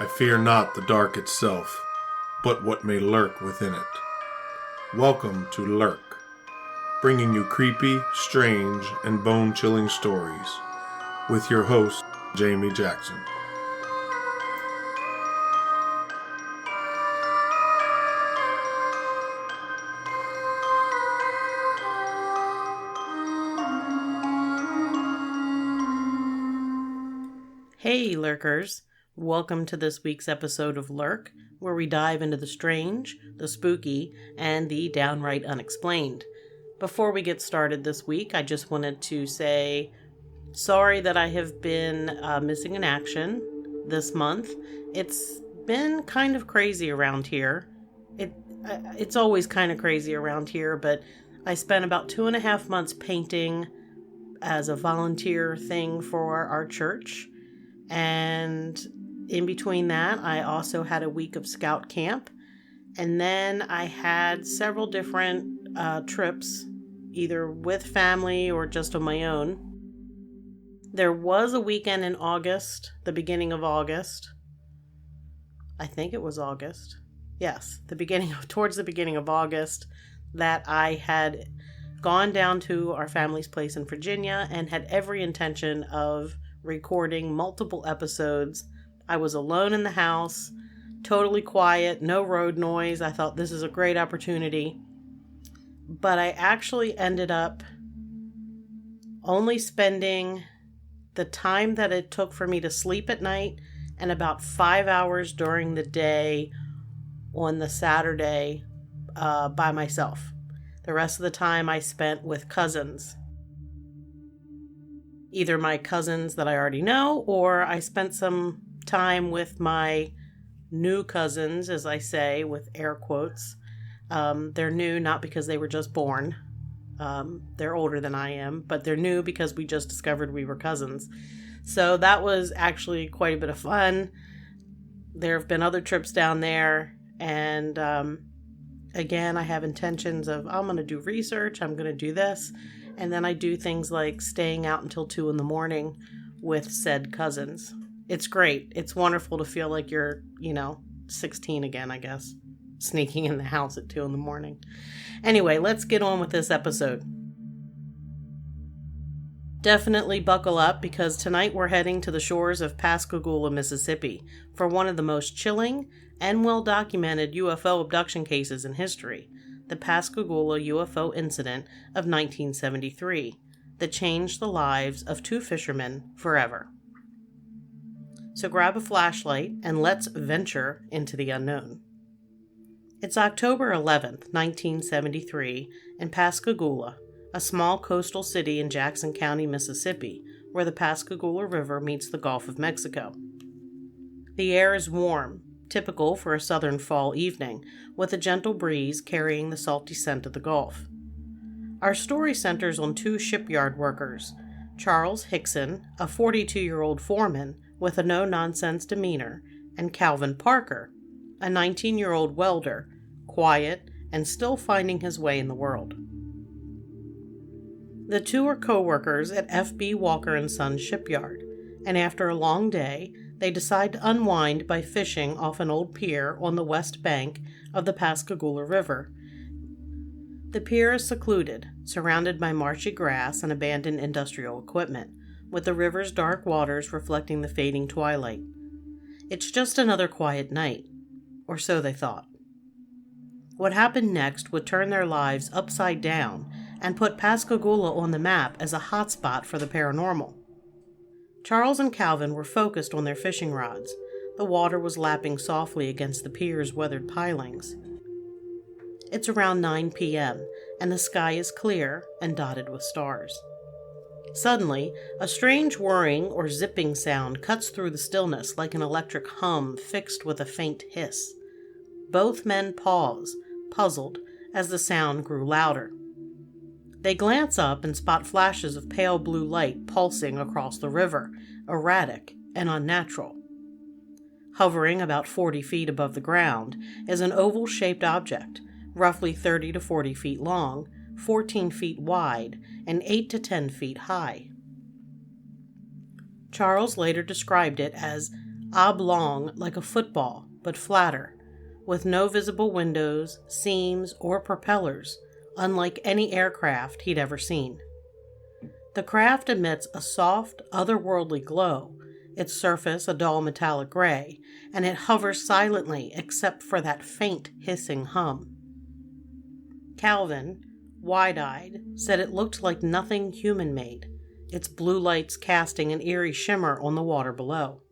I fear not the dark itself, but what may lurk within it. Welcome to Lurk, bringing you creepy, strange, and bone-chilling stories, with your host, Jamie Jackson. Hey lurkers, welcome to this week's episode of Lurk, where we dive into the strange, the spooky, and the downright unexplained. Before we get started this week, I just wanted to say sorry that I have been missing in action this month. It's been kind of crazy around here. It's always kind of crazy around here, but I spent about 2.5 months painting as a volunteer thing for our church. And in between that, I also had a week of scout camp. And then I had several different trips, either with family or just on my own. There was a weekend in August, the beginning of August. I think it was August. Yes, towards the beginning of August, that I had gone down to our family's place in Virginia and had every intention of recording multiple episodes. I was alone in the house, totally quiet, no road noise. I thought this is a great opportunity. But I actually ended up only spending the time that it took for me to sleep at night and about 5 hours during the day on the Saturday by myself. The rest of the time I spent with cousins. Either my cousins that I already know, or I spent some time with my new cousins, as I say, with air quotes. They're new not because they were just born. They're older than I am, but they're new because we just discovered we were cousins. So that was actually quite a bit of fun. There have been other trips down there, and again, I have intentions of, I'm going to do research, I'm going to do this. And then I do things like staying out until 2 a.m. with said cousins. It's great. It's wonderful to feel like you're, 16 again, I guess. Sneaking in the house at 2 a.m. Anyway, let's get on with this episode. Definitely buckle up, because tonight we're heading to the shores of Pascagoula, Mississippi, for one of the most chilling and well-documented UFO abduction cases in history. The Pascagoula UFO incident of 1973 that changed the lives of 2 fishermen forever. So grab a flashlight and let's venture into the unknown. It's October 11th, 1973, in Pascagoula, a small coastal city in Jackson County, Mississippi, where the Pascagoula River meets the Gulf of Mexico. The air is warm, typical for a southern fall evening, with a gentle breeze carrying the salty scent of the Gulf. Our story centers on 2 shipyard workers, Charles Hickson, a 42-year-old foreman with a no-nonsense demeanor, and Calvin Parker, a 19-year-old welder, quiet and still finding his way in the world. The 2 are co-workers at F.B. Walker & Sons shipyard, and after a long day, they decide to unwind by fishing off an old pier on the west bank of the Pascagoula River. The pier is secluded, surrounded by marshy grass and abandoned industrial equipment, with the river's dark waters reflecting the fading twilight. It's just another quiet night, or so they thought. What happened next would turn their lives upside down and put Pascagoula on the map as a hotspot for the paranormal. Charles and Calvin were focused on their fishing rods. The water was lapping softly against the pier's weathered pilings. It's around 9 p.m., and the sky is clear and dotted with stars. Suddenly, a strange whirring or zipping sound cuts through the stillness like an electric hum fixed with a faint hiss. Both men pause, puzzled, as the sound grew louder. They glance up and spot flashes of pale blue light pulsing across the river, erratic and unnatural. Hovering about 40 feet above the ground is an oval-shaped object, roughly 30 to 40 feet long, 14 feet wide, and 8 to 10 feet high. Charles later described it as oblong like a football, but flatter, with no visible windows, seams, or propellers, unlike any aircraft he'd ever seen. The craft emits a soft, otherworldly glow, its surface a dull metallic gray, and it hovers silently except for that faint hissing hum. Calvin, wide-eyed, said it looked like nothing human-made, its blue lights casting an eerie shimmer on the water below.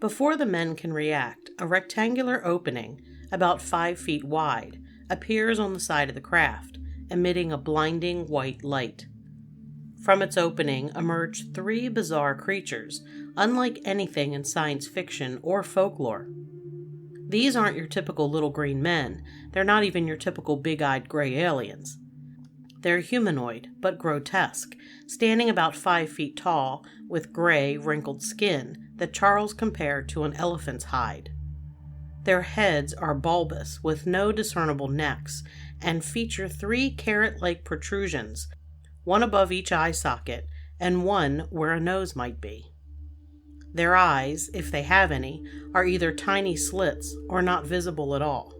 Before the men can react, a rectangular opening, about 5 feet wide, appears on the side of the craft, emitting a blinding white light. From its opening emerge 3 bizarre creatures, unlike anything in science fiction or folklore. These aren't your typical little green men. They're not even your typical big-eyed gray aliens. They're humanoid, but grotesque, standing about 5 feet tall, with gray, wrinkled skin that Charles compared to an elephant's hide. Their heads are bulbous, with no discernible necks, and feature 3 carrot-like protrusions, one above each eye socket, and one where a nose might be. Their eyes, if they have any, are either tiny slits or not visible at all.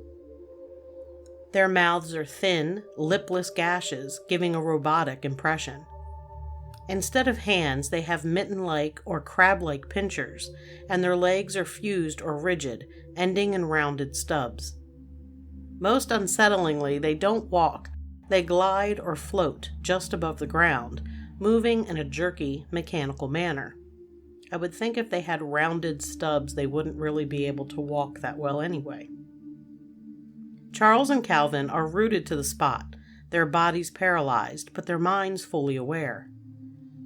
Their mouths are thin, lipless gashes, giving a robotic impression. Instead of hands, they have mitten-like or crab-like pincers, and their legs are fused or rigid, ending in rounded stubs. Most unsettlingly, they don't walk. They glide or float just above the ground, moving in a jerky, mechanical manner. I would think if they had rounded stubs, they wouldn't really be able to walk that well anyway. Charles and Calvin are rooted to the spot, their bodies paralyzed, but their minds fully aware.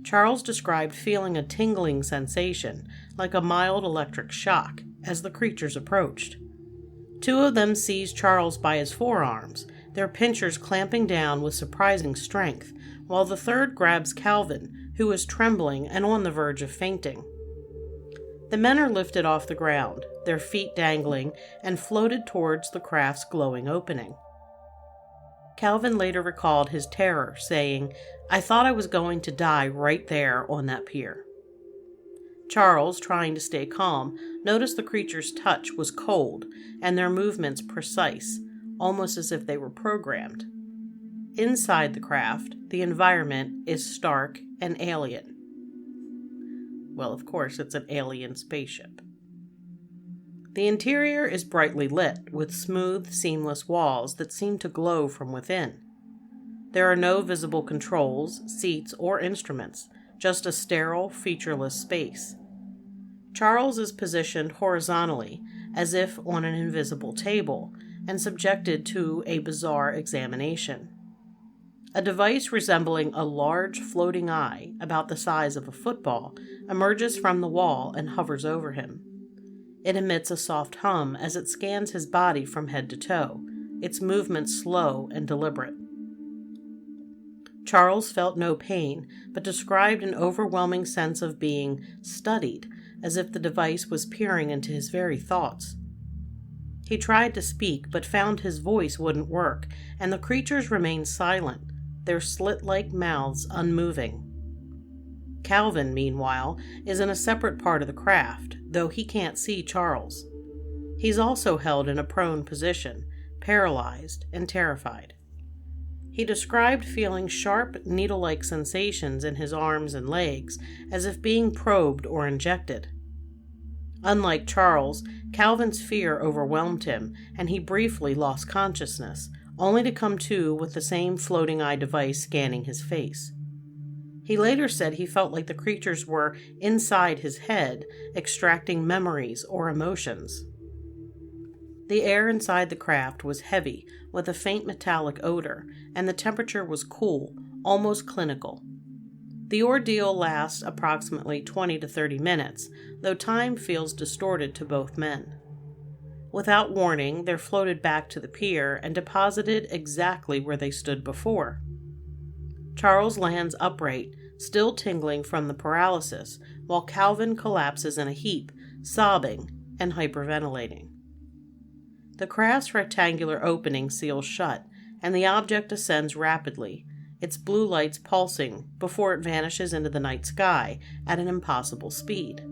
Charles described feeling a tingling sensation, like a mild electric shock, as the creatures approached. 2 of them seized Charles by his forearms, their pinchers clamping down with surprising strength, while the third grabs Calvin, who is trembling and on the verge of fainting. The men are lifted off the ground, their feet dangling, and floated towards the craft's glowing opening. Calvin later recalled his terror, saying, "I thought I was going to die right there on that pier." Charles, trying to stay calm, noticed the creature's touch was cold and their movements precise, almost as if they were programmed. Inside the craft, the environment is stark and alien. Well, of course, it's an alien spaceship. The interior is brightly lit, with smooth, seamless walls that seem to glow from within. There are no visible controls, seats, or instruments, just a sterile, featureless space. Charles is positioned horizontally, as if on an invisible table, and subjected to a bizarre examination. A device resembling a large floating eye, about the size of a football, emerges from the wall and hovers over him. It emits a soft hum as it scans his body from head to toe, its movements slow and deliberate. Charles felt no pain, but described an overwhelming sense of being studied, as if the device was peering into his very thoughts. He tried to speak, but found his voice wouldn't work, and the creatures remained silent, their slit-like mouths unmoving. Calvin, meanwhile, is in a separate part of the craft, though he can't see Charles. He's also held in a prone position, paralyzed and terrified. He described feeling sharp, needle-like sensations in his arms and legs, as if being probed or injected. Unlike Charles, Calvin's fear overwhelmed him, and he briefly lost consciousness, only to come to with the same floating eye device scanning his face. He later said he felt like the creatures were inside his head, extracting memories or emotions. The air inside the craft was heavy, with a faint metallic odor, and the temperature was cool, almost clinical. The ordeal lasts approximately 20 to 30 minutes, though time feels distorted to both men. Without warning, they're floated back to the pier and deposited exactly where they stood before. Charles lands upright, still tingling from the paralysis, while Calvin collapses in a heap, sobbing and hyperventilating. The craft's rectangular opening seals shut, and the object ascends rapidly, its blue lights pulsing before it vanishes into the night sky at an impossible speed.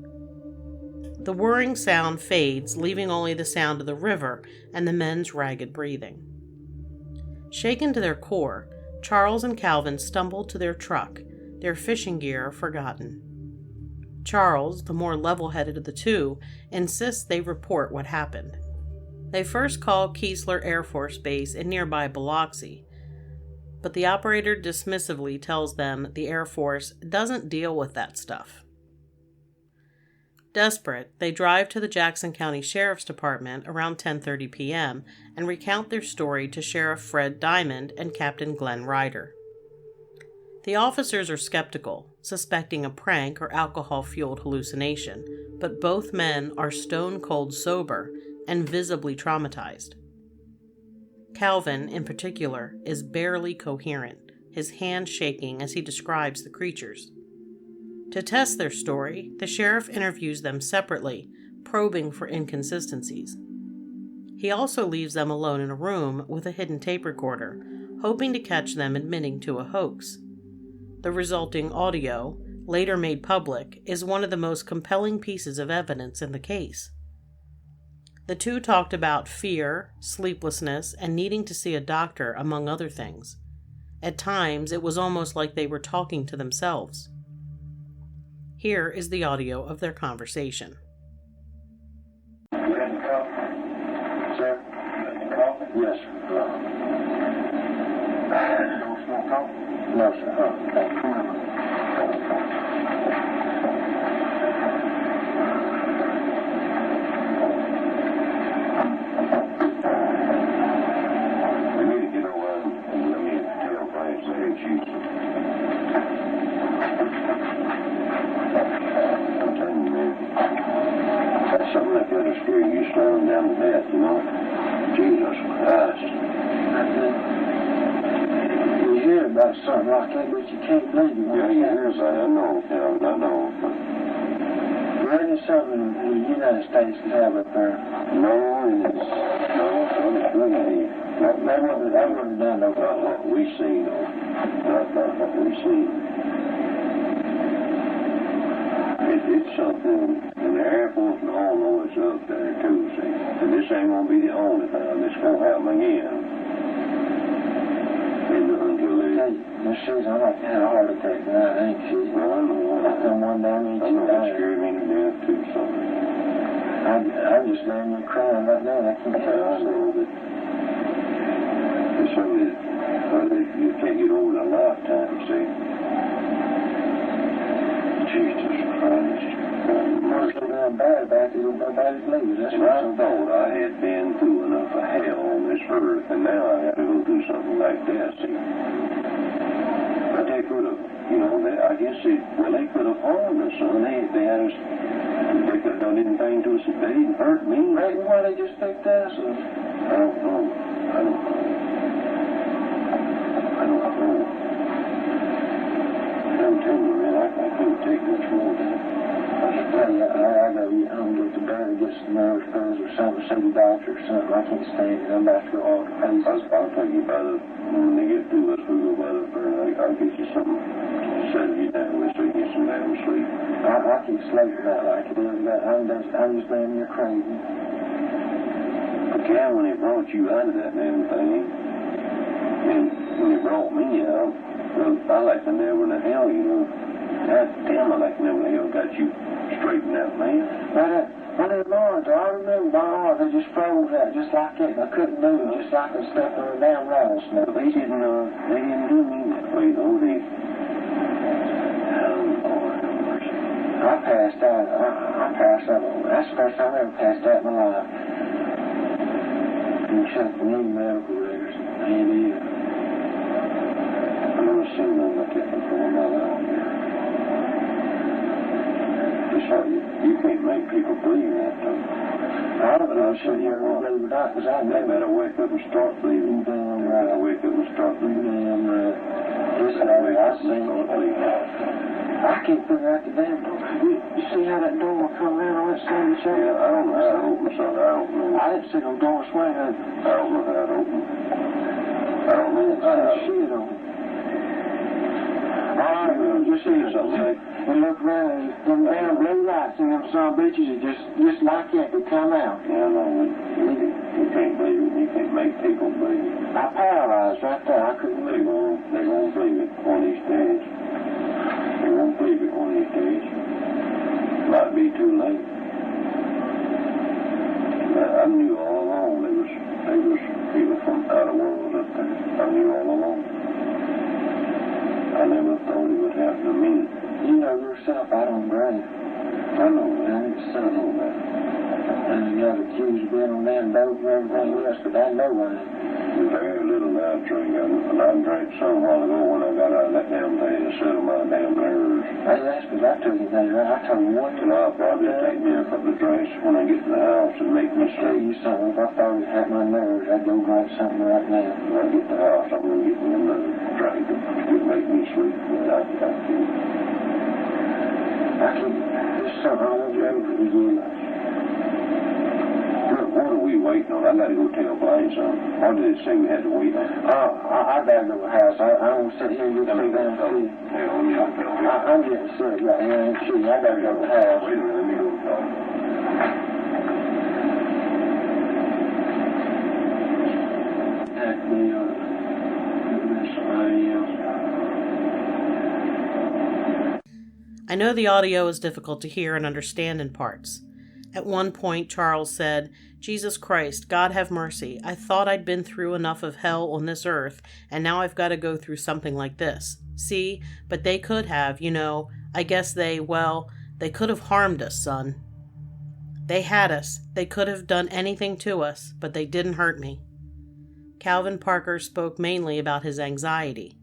The whirring sound fades, leaving only the sound of the river and the men's ragged breathing. Shaken to their core, Charles and Calvin stumble to their truck, their fishing gear forgotten. Charles, the more level-headed of the two, insists they report what happened. They first call Keesler Air Force Base in nearby Biloxi, but the operator dismissively tells them the Air Force doesn't deal with that stuff. Desperate, they drive to the Jackson County Sheriff's Department around 10:30 p.m. and recount their story to Sheriff Fred Diamond and Captain Glenn Ryder. The officers are skeptical, suspecting a prank or alcohol-fueled hallucination, but both men are stone-cold sober and visibly traumatized. Calvin, in particular, is barely coherent, his hands shaking as he describes the creatures. To test their story, the sheriff interviews them separately, probing for inconsistencies. He also leaves them alone in a room with a hidden tape recorder, hoping to catch them admitting to a hoax. The resulting audio, later made public, is one of the most compelling pieces of evidence in the case. The two talked about fear, sleeplessness, and needing to see a doctor, among other things. At times, it was almost like they were talking to themselves. Here is the audio of their conversation. You had the coffee? Sir? Coffee? Yes. Don't smoke coffee? No, sir. Thank you. Down to death, you know. Jesus Christ. You hear about something like that, but you can't believe it. Yeah, you hear about it. I know, I know. There is something the United States could have up there. No, it is. No, it's really that wouldn't have done no about what we see, though. Not what we see. It's something, and the Air Force and all know it's up there too, see. And this ain't gonna be the only time this gonna happen again. This season, I like to have a heart attack tonight, ain't she? Well, I know. One damage. I know it scared me to death too, something. I'm just laying there crying right now. I can't tell. I know that. It's something that you can't get over in a lifetime, you see. Jesus Christ. What's so damn bad about it? Nobody's leaving. That's what I thought. I had been through enough of hell on this earth, and now I have to go through something like that, see. But they could have, you know, I guess they could have harmed us, son. They had us, they could have done anything to us if they didn't hurt me. Right, why they just picked us? I don't know. I'm telling you, man, I couldn't take much more than that. I know you get to bed and get some nerve pills or something, see the doctor or something. I can't stand it. I'm about to go all to pieces. I'll take you by the, when they get through us, we'll go by the burn. I'll get you something, settle you down with so you get some damn sleep. I keep sleeping that like it is. I'm just laying there crazy. But Cal, when they brought you out of that damn thing, and when they brought me out, well, I like to know when the hell, you know. God damn, I like to know when the hell got you straightened out, man. When they marked, I remember my heart, they just froze out just like that, and I couldn't move, just like I stepped on a damn rattlesnake. They didn't do me that way, though. I passed out. That's the first time I ever passed out in my life. And except for any medical records, and I've never seen nothing like that before in my life. You can't make people believe that, though. I don't know, so you're going to believe it not, because I know. They better wake up and start believing. Damn right. They better wake up and start believing. Damn right. Listen, I seen it. I can't figure out the damn door. You see how that door will come around on that side of the church? Yeah, I don't know how to open, son. I don't know. I didn't see no door swing. I don't know how to open. I don't know how to open. Shit on it. All right, well, you see something, and look around, them damn blue lights and them son of bitches are just like that, they come out. Yeah, I know. You can't believe it. You can't make people believe it. I paralyzed right there. I couldn't believe it. They won't believe it one of these days. They won't believe it one of these days. Might be too late. I knew all along there was people from outer worlds up there. I knew all along. I never thought it would happen to me. You know yourself, I don't brag. I know that. I ain't son of that. And you got accused of being on that boat and everything else, but I know I ain't. Very little I drink. I drank some while ago when I got out of that damn thing to settle my damn nerves. Hey, that's because I took you there. I told you one thing. I'll probably take me a couple of drinks when I get to the house and make me sleep. Tell you something, if I thought it had my nerves, I'd go grab something right now. When I get to the house, I'm going to get me another drink to make me sleep. I can't. There's something I want to do for you. What are we waiting on? I got to go tell Blaine something. What did it say we had to wait on? I got to go to the house. I don't sit here and get sit down and see. I'm getting sick right here and see. I got to go to the house. Wait a minute, let me go talk. That be somebody else. I know the audio is difficult to hear and understand in parts. At one point, Charles said, "Jesus Christ, God have mercy. I thought I'd been through enough of hell on this earth, and now I've got to go through something like this. See, but they could have, I guess they could have harmed us, son. They had us. They could have done anything to us, but they didn't hurt me." Calvin Parker spoke mainly about his anxiety.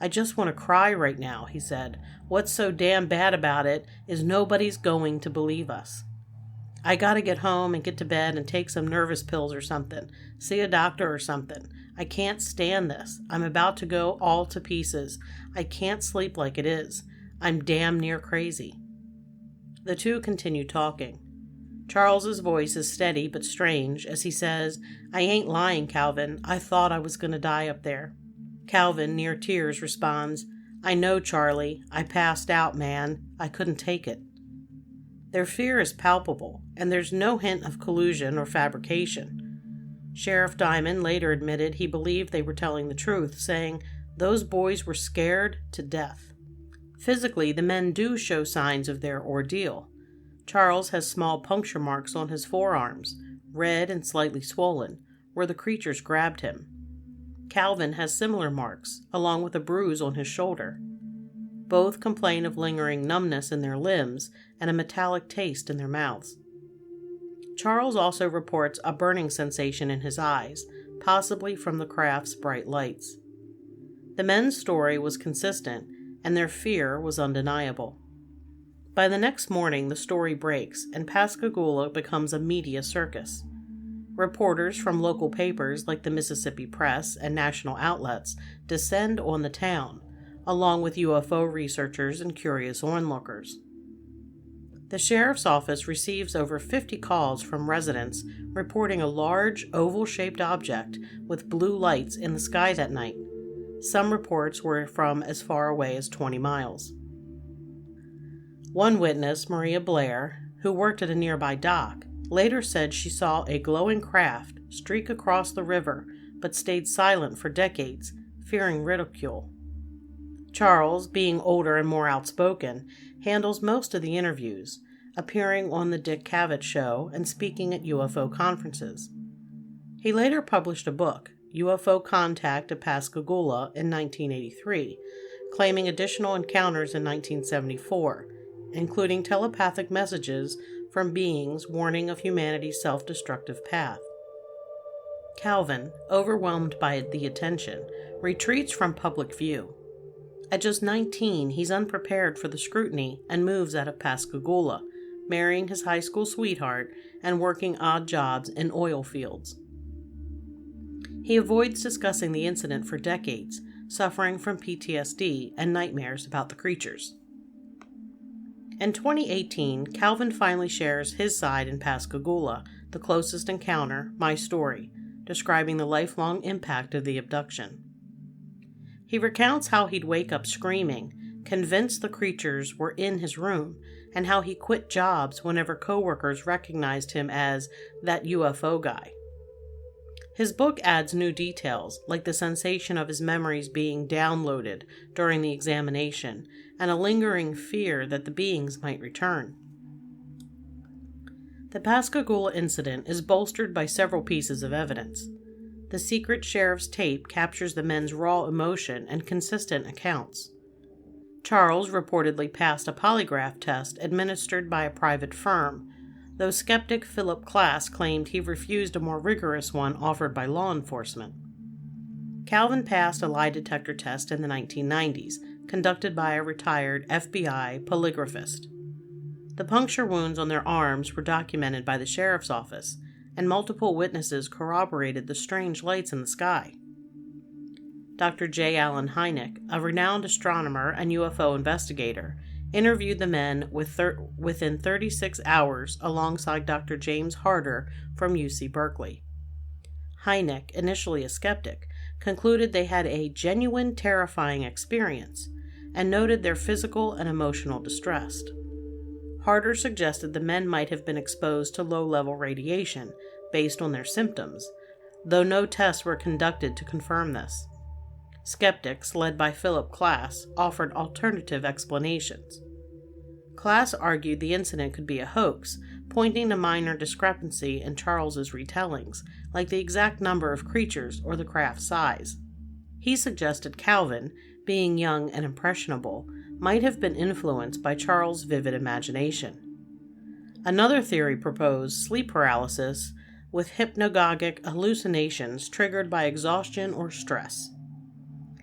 "I just want to cry right now," he said. "What's so damn bad about it is nobody's going to believe us. I gotta get home and get to bed and take some nervous pills or something. See a doctor or something. I can't stand this. I'm about to go all to pieces. I can't sleep like it is. I'm damn near crazy." The two continue talking. Charles's voice is steady but strange as he says, "I ain't lying, Calvin. I thought I was gonna die up there." Calvin, near tears, responds, "I know, Charlie. I passed out, man. I couldn't take it." Their fear is palpable, and there's no hint of collusion or fabrication. Sheriff Diamond later admitted he believed they were telling the truth, saying, "Those boys were scared to death." Physically, the men do show signs of their ordeal. Charles has small puncture marks on his forearms, red and slightly swollen, where the creatures grabbed him. Calvin has similar marks, along with a bruise on his shoulder. Both complain of lingering numbness in their limbs and a metallic taste in their mouths. Charles also reports a burning sensation in his eyes, possibly from the craft's bright lights. The men's story was consistent, and their fear was undeniable. By the next morning, the story breaks, and Pascagoula becomes a media circus. Reporters from local papers like the Mississippi Press and national outlets descend on the town, along with UFO researchers and curious onlookers. The sheriff's office receives over 50 calls from residents reporting a large, oval-shaped object with blue lights in the skies at night. Some reports were from as far away as 20 miles. One witness, Maria Blair, who worked at a nearby dock, later said she saw a glowing craft streak across the river but stayed silent for decades, fearing ridicule. Charles, being older and more outspoken, handles most of the interviews, appearing on the Dick Cavett Show and speaking at UFO conferences. He later published a book, UFO Contact at Pascagoula, in 1983, claiming additional encounters in 1974, including telepathic messages from beings warning of humanity's self-destructive path. Calvin, overwhelmed by the attention, retreats from public view. At just 19, he's unprepared for the scrutiny and moves out of Pascagoula, marrying his high school sweetheart and working odd jobs in oil fields. He avoids discussing the incident for decades, suffering from PTSD and nightmares about the creatures. In 2018, Calvin finally shares his side in Pascagoula, the closest encounter, My Story, describing the lifelong impact of the abduction. He recounts how he'd wake up screaming, convinced the creatures were in his room, and how he quit jobs whenever coworkers recognized him as that UFO guy. His book adds new details, like the sensation of his memories being downloaded during the examination, and a lingering fear that the beings might return. The Pascagoula incident is bolstered by several pieces of evidence. The secret sheriff's tape captures the men's raw emotion and consistent accounts. Charles reportedly passed a polygraph test administered by a private firm, though skeptic Philip Klass claimed he refused a more rigorous one offered by law enforcement. Calvin passed a lie detector test in the 1990s, conducted by a retired FBI polygraphist. The puncture wounds on their arms were documented by the sheriff's office, and multiple witnesses corroborated the strange lights in the sky. Dr. J. Allen Hynek, a renowned astronomer and UFO investigator, interviewed the men within 36 hours alongside Dr. James Harder from UC Berkeley. Hynek, initially a skeptic, concluded they had a genuine terrifying experience and noted their physical and emotional distress. Harder suggested the men might have been exposed to low-level radiation based on their symptoms, though no tests were conducted to confirm this. Skeptics, led by Philip Klass, offered alternative explanations. Klass argued the incident could be a hoax, pointing to minor discrepancy in Charles's retellings, like the exact number of creatures or the craft's size. He suggested Calvin, being young and impressionable, might have been influenced by Charles' vivid imagination. Another theory proposed sleep paralysis with hypnagogic hallucinations triggered by exhaustion or stress.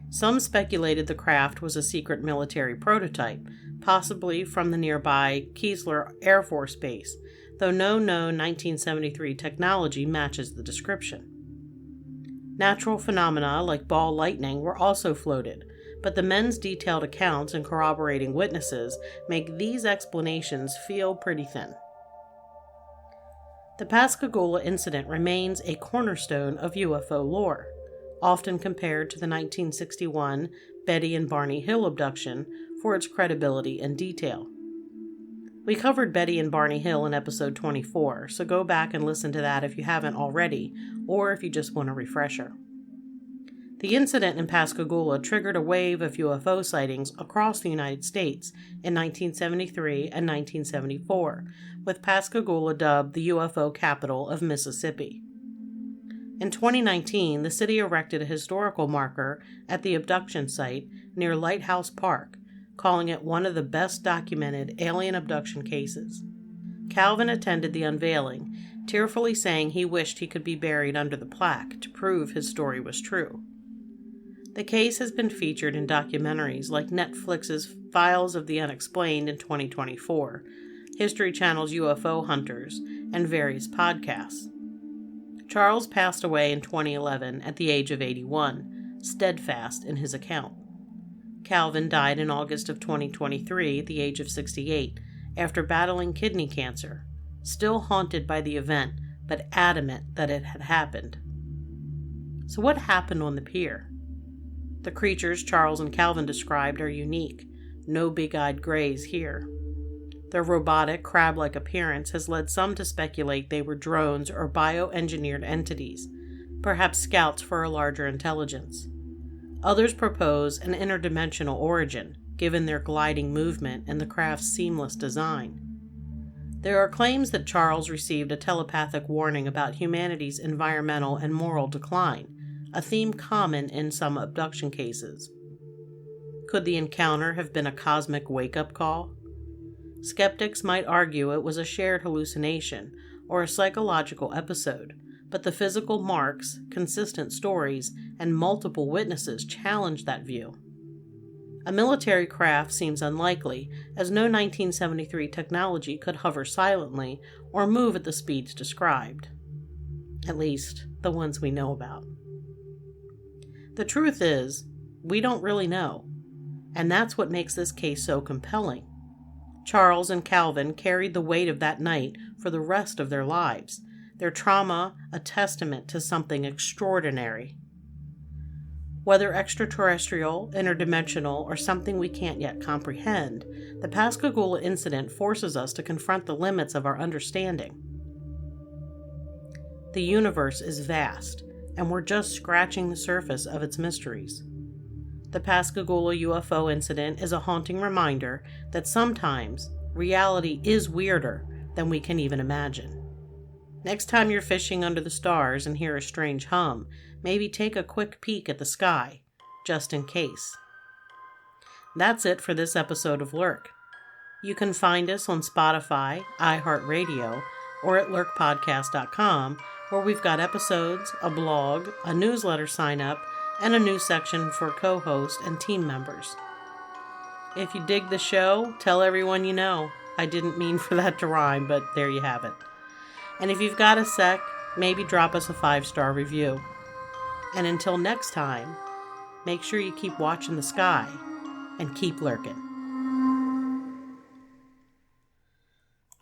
Some speculated the craft was a secret military prototype, possibly from the nearby Keesler Air Force Base, though no known 1973 technology matches the description. Natural phenomena like ball lightning were also floated, but the men's detailed accounts and corroborating witnesses make these explanations feel pretty thin. The Pascagoula incident remains a cornerstone of UFO lore, often compared to the 1961 Betty and Barney Hill abduction for its credibility and detail. We covered Betty and Barney Hill in episode 24, so go back and listen to that if you haven't already, or if you just want a refresher. The incident in Pascagoula triggered a wave of UFO sightings across the United States in 1973 and 1974, with Pascagoula dubbed the UFO capital of Mississippi. In 2019, the city erected a historical marker at the abduction site near Lighthouse Park, calling it one of the best documented alien abduction cases. Calvin attended the unveiling, tearfully saying he wished he could be buried under the plaque to prove his story was true. The case has been featured in documentaries like Netflix's Files of the Unexplained in 2024, History Channel's UFO Hunters, and various podcasts. Charles passed away in 2011 at the age of 81, steadfast in his account. Calvin died in August of 2023 at the age of 68 after battling kidney cancer, still haunted by the event but adamant that it had happened. So what happened on the pier? The creatures Charles and Calvin described are unique. No big-eyed grays here. Their robotic, crab-like appearance has led some to speculate they were drones or bioengineered entities, perhaps scouts for a larger intelligence. Others propose an interdimensional origin, given their gliding movement and the craft's seamless design. There are claims that Charles received a telepathic warning about humanity's environmental and moral decline, a theme common in some abduction cases. Could the encounter have been a cosmic wake-up call? Skeptics might argue it was a shared hallucination or a psychological episode, but the physical marks, consistent stories, and multiple witnesses challenge that view. A military craft seems unlikely, as no 1973 technology could hover silently or move at the speeds described. At least, the ones we know about. The truth is, we don't really know, and that's what makes this case so compelling. Charles and Calvin carried the weight of that night for the rest of their lives, their trauma a testament to something extraordinary. Whether extraterrestrial, interdimensional, or something we can't yet comprehend, the Pascagoula incident forces us to confront the limits of our understanding. The universe is vast, and we're just scratching the surface of its mysteries. The Pascagoula UFO incident is a haunting reminder that sometimes reality is weirder than we can even imagine. Next time you're fishing under the stars and hear a strange hum, maybe take a quick peek at the sky, just in case. That's it for this episode of Lurk. You can find us on Spotify, iHeartRadio, or at lurkpodcast.com, where we've got episodes, a blog, a newsletter sign-up, and a new section for co-hosts and team members. If you dig the show, tell everyone you know. I didn't mean for that to rhyme, but there you have it. And if you've got a sec, maybe drop us a 5-star review. And until next time, make sure you keep watching the sky and keep lurking.